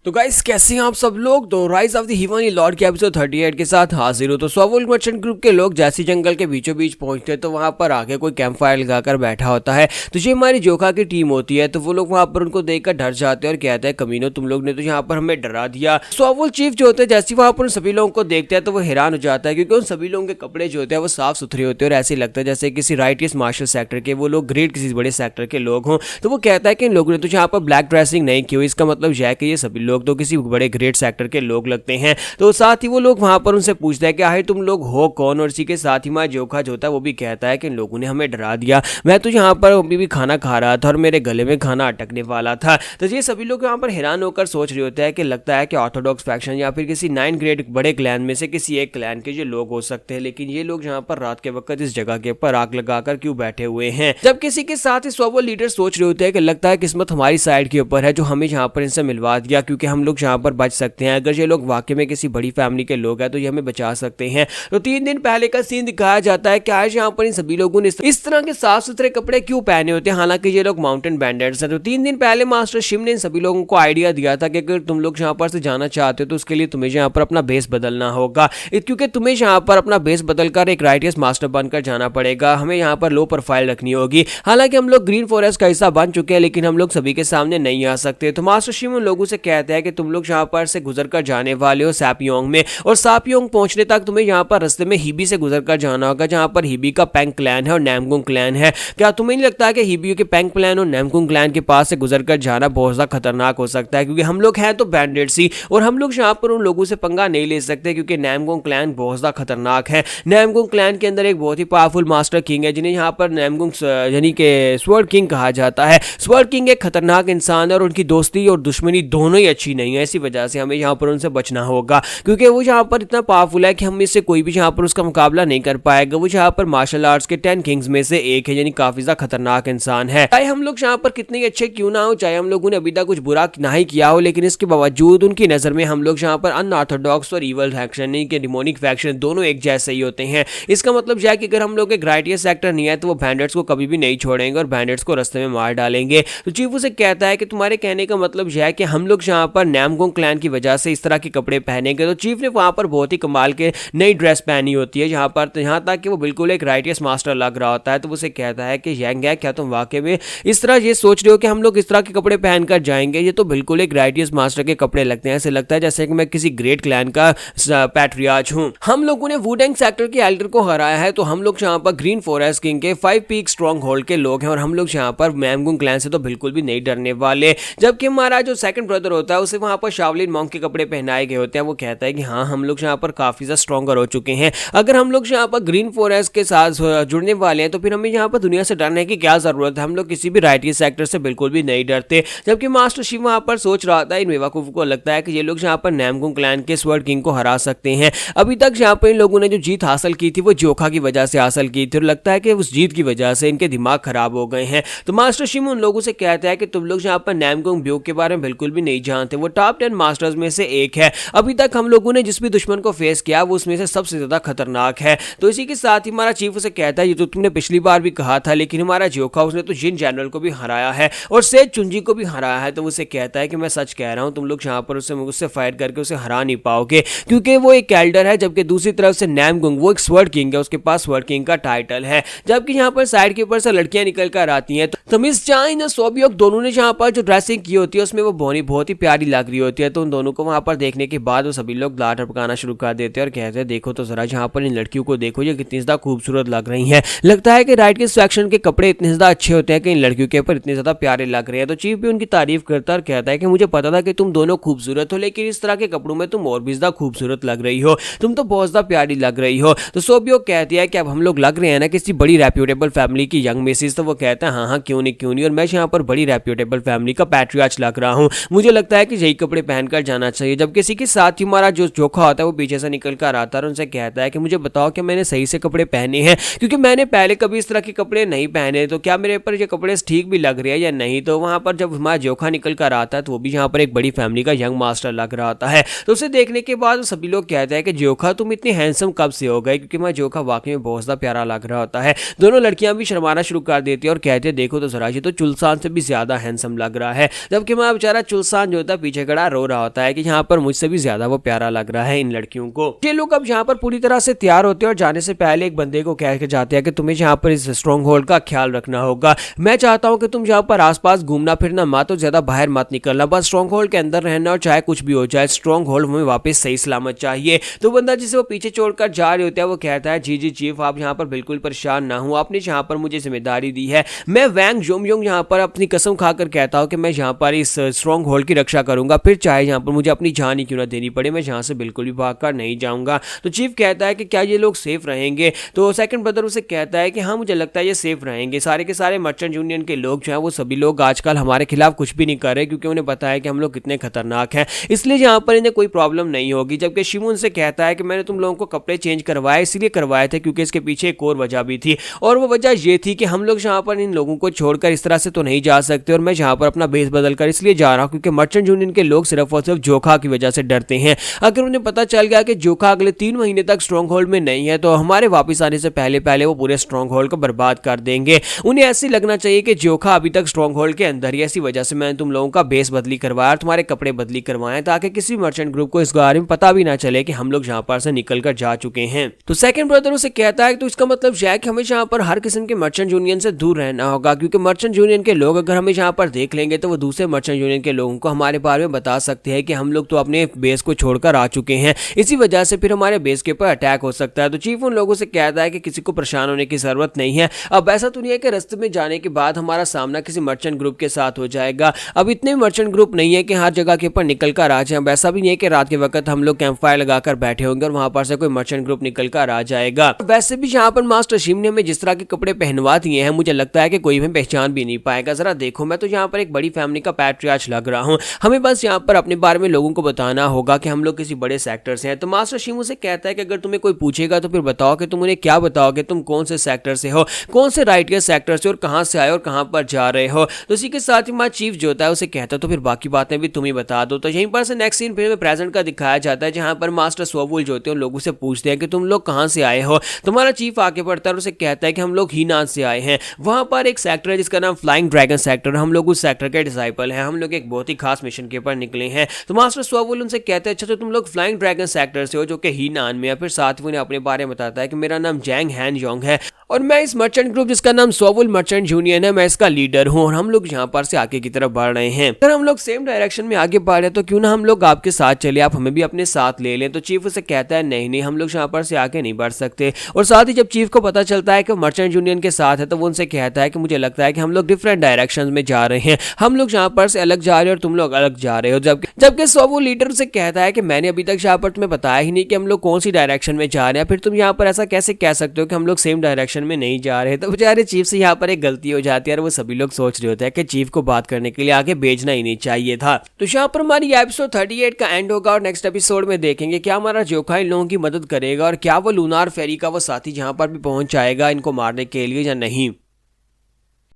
तो गाइस कैसे हैं आप सब लोग। तो rise of the Himani Lord के एपिसोड 38 के साथ हाजिर हो। तो सोवल मर्चेंट ग्रुप के लोग जैसी जंगल के बीचों बीच पहुंचते हैं तो वहां पर आगे कोई कैंप फायर लगाकर बैठा होता है। तो ये हमारी जोखा की टीम होती है। तो वो लोग वहां पर उनको देखकर डर जाते हैं और कहते हैं कमीनो तुम लोग ने तो यहाँ पर हमें डरा दिया। सोवल चीफ जो होते हैं जैसे वहां पर उन सभी लोगों को देखते हैं तो वो हैरान हो जाता है क्योंकि उन सभी लोगों के कपड़े जो होते हैं वो साफ सुथरे होते हैं और ऐसे लगता है जैसे किसी राइटियस मार्शल सेक्टर के वो लोग ग्रेट किसी बड़े सेक्टर के लोग हों। तो वो कहता है कि इन लोगों ने तो यहाँ पर ब्लैक ड्रेसिंग नहीं की हुई, इसका मतलब यह है कि ये सभी लोग तो किसी बड़े ग्रेट सेक्टर के लोग लगते हैं। तो साथ ही वो लोग वहां पर उनसे पूछता है कि आखिर तुम लोग हो कौन। और इसी के साथ ही हमारा जोखा जो होता है वो भी कहता है कि इन लोगों ने हमें डरा दिया, मैं तो यहाँ पर अभी भी खाना खा रहा था और मेरे गले में खाना अटकने वाला था। तो ये सभी लोग यहाँ पर हैरान होकर सोच रहे होते हैं कि लगता है कि ऑर्थोडॉक्स फैक्शन या फिर किसी 9 ग्रेड बड़े क्लैन में से किसी एक क्लैन के जो लोग हो सकते हैं, लेकिन ये लोग यहाँ पर रात के वक्त इस जगह के ऊपर आग लगाकर क्यों बैठे हुए हैं। जब किसी के साथ ही सोवल लीडर सोच रहे होते हैं कि लगता है किस्मत हमारी साइड के ऊपर है जो हमें यहाँ पर इनसे मिलवा दिया, क्योंकि हम लोग यहाँ पर बच सकते हैं। अगर ये लोग वाकई में किसी बड़ी फैमिली के लोग हैं तो ये हमें बचा सकते हैं। तो 3 दिन पहले का सीन दिखाया जाता है कि आज यहाँ पर इन सभी लोगों ने इस तरह के साफ सुथरे कपड़े क्यों पहने होते हैं, हालांकि ये लोग माउंटेन बैंडर्स हैं। तो 3 दिन पहले मास्टर शिव ने इन सभी लोगों को आइडिया दिया था कि अगर तुम लोग यहाँ पर से जाना चाहते हो तो उसके लिए तुम्हें यहाँ पर अपना बेस बदलना होगा, क्योंकि तुम्हें यहाँ पर अपना बेस बदलकर एक राइटियस मास्टर बनकर जाना पड़ेगा। हमें यहाँ पर लो प्रोफाइल रखनी होगी। हालांकि हम लोग ग्रीन फॉरेस्ट का हिस्सा बन चुके हैं लेकिन हम लोग सभी के सामने नहीं आ सकते। तो मास्टर शिव उन लोगों से कहते हैं कि तुम लोग यहाँ पर से गुजर कर जाने वाले हो सैपयोंग में, और सैपयोंग पहुंचने तक तुम्हें यहाँ पर रास्ते में हिबी से गुजर कर जाना होगा जहाँ पर हिबी का पेंग क्लैन है और नैमगुंग क्लैन है। क्या तुम्हें नहीं लगता है कि हिबी के पेंग क्लैन और नैमगुंग क्लैन के पास से गुजर कर जाना बहुत ज्यादा खतरनाक हो सकता है, क्योंकि हम लोग हैं तो बैंडेड्स ही और हम लोग यहाँ पर उन लोगों से पंगा नहीं ले सकते क्योंकि नैमगुंग क्लैन बहुत ज्यादा खतरनाक है। नैमगुंग क्लैन के अंदर एक बहुत ही पावरफुल मास्टर किंग है जिन्हें यहाँ पर नैमगुंग यानी कि स्वर्ड किंग कहा जाता है। स्वर्ड किंग एक खतरनाक इंसान है और उनकी दोस्ती और दुश्मनी दोनों ही अच्छी नहीं है। इसी वजह से हमें यहाँ पर उनसे बचना होगा क्योंकि वो यहाँ पर इतना पावरफुल है कि हम इससे कोई भी यहाँ पर उसका मुकाबला नहीं कर पाएगा। वो यहाँ पर मार्शल आर्ट्स के 10 किंग्स में से एक है, यानी काफी ज्यादा खतरनाक इंसान है। चाहे हम लोग यहाँ पर कितने अच्छे क्यों ना हो, चाहे हम लोगों ने अभी तक कुछ बुरा ना ही किया हो, लेकिन इसके बावजूद उनकी नजर में हम लोग यहाँ पर अनऑर्थोडॉक्स और इवल फैक्शन नहीं के डिमोनिक फैक्शन दोनों एक जैसे ही होते हैं। इसका मतलब यह है कि अगर हम लोग एक राइटियस सेक्टर नहीं है तो वो बैंडेट्स को कभी भी नहीं छोड़ेंगे और बैंडेट्स को रास्ते में मार डालेंगे। तो चीफ उसे कहता है कि तुम्हारे कहने का मतलब यह है कि हम लोग यहाँ पर नैमगुंग क्लैन की वजह से इस तरह के कपड़े पहनेंगे। तो चीफ ने वहां पर बहुत ही कमाल के नई ड्रेस पहनी होती है यहाँ पर, तो यहाँ तक कि वो बिल्कुल एक राइटियस मास्टर लग रहा होता है। तो उसे कहता है कि यंग है, क्या तुम वाकई में इस तरह ये सोच रहे हो कि हम लोग इस तरह के कपड़े पहनकर जाएंगे? ये तो बिल्कुल एक राइटियस मास्टर के कपड़े लगते हैं, ऐसे लगता है जैसे कि मैं किसी ग्रेट क्लैन का पैट्रियार्च हूँ। हम लोगों ने वुडेंग सेक्टर के एल्डर को हराया है, तो हम लोग यहाँ पर ग्रीन फॉरेस्ट किंग के 5 पीक स्ट्रॉन्ग होल्ड के लोग हैं और हम लोग यहाँ पर नैमगुंग क्लैन से तो बिल्कुल भी नहीं डरने वाले। जबकि हमारा जो सेकंड ब्रदर होता है उसे वहां पर शावलिन मॉन्क के कपड़े पहनाए गए होते हैं। वो कहता है कि हाँ हम लोग यहाँ पर काफी ज्यादा स्ट्रॉन्गर हो चुके हैं, अगर हम लोग यहाँ पर ग्रीन फॉरेस्ट के साथ जुड़ने वाले हैं तो फिर हमें यहाँ पर दुनिया से डरने की क्या जरूरत है, हम लोग किसी भी राइटियस सेक्टर से बिल्कुल भी नहीं डरते। जबकि मास्टर शिव वहां पर सोच रहा था इन बेवकूफों को लगता है कि ये लोग यहाँ पर नैमगुंग क्लैन के स्वर्ड किंग को हरा सकते हैं। अभी तक यहाँ पर इन लोगों ने जो जीत हासिल की थी वो जोखा की वजह से हासिल की थी और लगता है कि उस जीत की वजह से इनके दिमाग खराब हो गए हैं। तो मास्टर शिव उन लोगों से कहता है कि तुम लोग यहाँ पर नैमगुंग ब्योक के बारे में बिल्कुल भी नहीं जानते, वो टॉप 10 मास्टर्स में से एक है। अभी तक हम लोगों ने जिस भी दुश्मन को फेस किया वो उसमें से सबसे ज्यादा खतरनाक है। तो इसी के साथ ही हमारा चीफ उसे कहता है ये तो तुमने पिछली बार भी कहा था, लेकिन हमारा जोखा उसने तो जिन जनरल को भी हराया है और सेज चुंजी को भी हराया है। तो उसे कहता है कि मैं सच कह रहा हूं, तुम लोग यहाँ पर उससे फाइट करके उसे हरा नहीं पाओगे क्योंकि वो एक एल्डर है, जबकि दूसरी तरफ से नैमगुंग वो एक स्वर्ड किंग है, उसके पास स्वर्ड किंग का टाइटल है। जबकि यहाँ पर साइड के ऊपर से लड़कियां निकल कर आती हैं। तो मिस चाइन और सोबियोक दोनों ने यहाँ पर जो ड्रेसिंग की होती है उसमें वो बहुत ही प्यारी लग रही होती है। तो उन दोनों को वहां पर देखने के बाद वो सभी लोग लाट पकाना शुरू कर देते हैं और कहते हैं देखो तो जरा यहाँ पर इन लड़कियों को देखो, ये कितनी ज्यादा खूबसूरत लग रही हैं। लगता है कि राइटियस फैक्शन के कपड़े इतने ज्यादा अच्छे होते हैं कि इन लड़कियों के ऊपर इतने ज्यादा प्यारे लग रहे हैं। तो चीफ भी उनकी तारीफ करता है और कहता है कि मुझे पता था कि तुम दोनों खूबसूरत हो, लेकिन इस तरह के कपड़ों में तुम और भी ज्यादा खूबसूरत लग रही हो, तुम तो बहुत ज्यादा प्यारी लग रही हो। तो सोबियोक कहती है कि अब हम लोग लग रहे हैं ना किसी बड़ी रेप्यूटेबल फैमिली की यंग मिसेस। तो वो कहता है हाँ क्यों नहीं, और मैं यहाँ पर बड़ी रेप्यूटेबल फैमिली का पैट्रियार्च लग रहा हूँ, मुझे लगता है कि यही कपड़े पहनकर जाना चाहिए। जब किसी के साथ ही हमारा जो जोखा होता है वो पीछे से निकल कर आता है और उनसे कहता है कि मुझे बताओ कि मैंने सही से कपड़े पहने हैं, क्योंकि मैंने पहले कभी इस तरह के कपड़े नहीं पहने, तो क्या मेरे पर ये कपड़े ठीक भी लग रहे हैं या नहीं। तो वहां पर जब हमारा जोखा निकल कर आता है तो वो भी यहाँ पर एक बड़ी फैमिली का यंग मास्टर लग रहा होता है। तो उसे देखने के बाद सभी लोग कहते हैं कि जोखा तुम इतनी हैंडसम कब से हो गए, क्योंकि हमारा जोखा वाकई में बहुत ज्यादा प्यारा लग रहा होता है। दोनों लड़कियां भी शर्माना शुरू कर देती है और कहते हैं देखो तो जरा ये तो चुलसान से भी ज्यादा हैंडसम लग रहा है। जबकि हमारा बेचारा चुलसान जो बंदा पीछे खड़ा रो रहा होता है कि यहाँ पर मुझसे भी ज्यादा वो प्यारा लग रहा है इन लड़कियों को। ये लोग अब यहाँ पर पूरी तरह से तैयार होते हैं और जाने से पहले एक बंदे को कह के जाते हैं कि तुम्हें यहाँ पर इस स्ट्रॉन्ग होल्ड का ख्याल रखना होगा। मैं चाहता हूँ कि तुम यहाँ पर आसपास घूमना फिरना मत, तो ज्यादा बाहर मत निकलना, बस स्ट्रॉन्ग होल्ड के अंदर रहना और चाहे कुछ भी हो जाए स्ट्रॉन्ग होल्ड हमें वापस सही सलामत चाहिए। तो बंदा जिसे वो पीछे छोड़कर जा रहे होता है वो कहता है जी जी चीफ, आप यहाँ पर बिल्कुल परेशान ना हो, आपने यहाँ पर मुझे जिम्मेदारी दी है। मैं वैंग जोमयोंग यहाँ पर अपनी कसम खाकर कहता हूँ कि मैं यहाँ पर इस स्ट्रॉन्ग होल्ड की रक्षा करूंगा, फिर चाहे यहाँ पर मुझे अपनी जान ही क्यों ना देनी पड़े, मैं यहाँ से बिल्कुल भी भागकर नहीं जाऊंगा। तो चीफ कहता है कि क्या ये लोग सेफ रहेंगे? तो सेकंड ब्रदर उसे कहता है कि हाँ मुझे लगता है ये सेफ रहेंगे। सारे के सारे मर्चेंट यूनियन के लोग जो है वो सभी लोग आजकल हमारे खिलाफ कुछ भी नहीं कर रहे, क्योंकि उन्हें पता है कि हम लोग कितने खतरनाक हैं, इसलिए यहाँ पर इन्हें कोई प्रॉब्लम नहीं होगी। जबकि शिमून से कहता है कि मैंने तुम लोगों को कपड़े चेंज करवाए, इसलिए करवाए थे क्योंकि इसके पीछे एक और वजह भी थी, और वो वजह ये थी कि हम लोग यहाँ पर इन लोगों को छोड़कर इस तरह से तो नहीं जा सकते, और मैं यहाँ पर अपना बेस बदल कर इसलिए जा रहा हूँ क्योंकि मर्चेंट यूनियन के लोग सिर्फ और सिर्फ जोखा की वजह से डरते हैं। अगर उन्हें पता चल गया कि जोखा अगले 3 महीने तक स्ट्रॉन्ग होल्ड में नहीं है तो हमारे वापस आने से पहले पहले वो पूरे स्ट्रॉन्ग होल्ड को बर्बाद कर देंगे। उन्हें ऐसे लगना चाहिए कि जोखा अभी तक स्ट्रॉन्ग होल्ड के अंदर ही, ऐसी वजह से मैंने तुम लोगों का बेस बदली करवाया, तुम्हारे कपड़े बदली करवाए, ताकि किसी मर्चेंट ग्रुप को इस बारे में पता भी ना चले कि हम लोग यहाँ पर से निकल कर जा चुके हैं। तो सेकंड ब्रदर उसे कहता है तो इसका मतलब यह है कि हमें यहाँ पर हर किस्म के मर्चेंट यूनियन से दूर रहना होगा, क्योंकि मर्चेंट यूनियन के लोग अगर हमें यहाँ पर देख लेंगे तो वो दूसरे मर्चेंट यूनियन के लोगों को हमारे बारे में बता सकते हैं कि हम लोग तो अपने बेस को छोड़कर आ चुके हैं, इसी वजह से फिर हमारे बेस के ऊपर अटैक हो सकता है। तो चीफ उन लोगों से कहता है कि किसी को परेशान होने की जरूरत नहीं है। अब ऐसा तो नहीं है कि रास्ते में जाने के बाद हमारा सामना किसी मर्चेंट ग्रुप के साथ हो जाएगा। अब इतने मर्चेंट ग्रुप नहीं है कि हर जगह के ऊपर निकल कर आ जाए। ऐसा भी नहीं है कि रात के वक्त हम लोग कैंप फायर लगाकर बैठे होंगे और वहां पर से कोई मर्चेंट ग्रुप निकल कर आ जाएगा। वैसे भी यहाँ पर मास्टर शिम ने हमें जिस तरह के कपड़े पहनवा दिए हैं, मुझे लगता है कि कोई हमें पहचान भी नहीं पाएगा। जरा देखो, मैं तो यहाँ पर एक बड़ी फैमिली का पैट्रियार्च लग रहा हूँ, हमें बस यहाँ पर अपने बारे में लोगों को बताना होगा कि हम लोग किसी बड़े सेक्टर से हैं। तो मास्टर शिमू से कहता है कि अगर तुम्हें कोई पूछेगा तो फिर बताओ कि तुम उन्हें क्या बताओगे, तुम कौन से सेक्टर से हो, कौन से राइट के सेक्टर से, और कहां से आए और कहां पर जा रहे हो। तो इसी के साथ ही मां चीफ जो होता है उसे कहता है तो फिर बाकी बातें भी तुम ही बता दो। तो यहीं पर से नेक्स्ट सीन फिर प्रेजेंट का दिखाया जाता है, जहां पर मास्टर सोवुल जो होते हैं उन लोगों से पूछते हैं कि तुम लोग कहां से आए हो। तुम्हारा चीफ आगे बढ़ता है और उसे कहता है कि हम लोग हीनान से आए हैं। वहां पर एक सेक्टर है जिसका नाम फ्लाइंग ड्रैगन सेक्टर, हम लोग उस सेक्टर के डिसाइपल हैं, हम लोग एक बहुत ही खास मिशन के ऊपर निकले हैं। तो मास्टर सोवुल उनसे कहते हैं अच्छा तो तुम लोग फ्लाइंग ड्रैगन सेक्टर से हो जो कि हीनान में है। फिर साथ ही उन्हें अपने बारे में बताता है कि मेरा नाम जैंग हैन योंग है और मैं इस मर्चेंट ग्रुप जिसका नाम सोवुल मर्चेंट यूनियन है, मैं इसका लीडर हूं, और हम लोग यहाँ पर से आगे की तरफ बढ़ रहे हैं। अगर हम लोग सेम डायरेक्शन में आगे बढ़ रहे हैं तो क्यों ना हम लोग आपके साथ चले, आप हमें भी अपने साथ ले लें। तो चीफ उसे कहता है नहीं नहीं, हम लोग यहाँ पर से आगे नहीं बढ़ सकते। और साथ ही जब चीफ को पता चलता है कि मर्चेंट यूनियन के साथ है तो वो उनसे कहता है कि मुझे लगता है कि हम लोग डिफरेंट डायरेक्शन में जा रहे हैं, हम लोग यहाँ पर से अलग जा रहे हैं और तुम लोग अलग जा रहे हो। जबकि सोवुल लीडर से कहता है कि मैंने अभी तक यहाँ पर तुम्हें बताया ही नहीं कि हम लोग कौन सी डायरेक्शन में जा रहे हैं, फिर तुम यहाँ पर ऐसा कैसे कह सकते हो कि हम लोग सेम डायरेक्शन में नहीं जा रहे। तो बेचारे चीफ से यहाँ पर एक गलती हो जाती है और वो सभी लोग सोच रहे होते हैं कि चीफ को बात करने के लिए आगे भेजना ही नहीं चाहिए था। तो यहाँ पर हमारी एपिसोड 38 का एंड होगा और नेक्स्ट एपिसोड में देखेंगे क्या हमारा जोखा इन लोगों की मदद करेगा और क्या वो लूनार फेरी का वो साथी जहाँ पर भी पहुंच जाएगा इनको मारने के लिए या नहीं।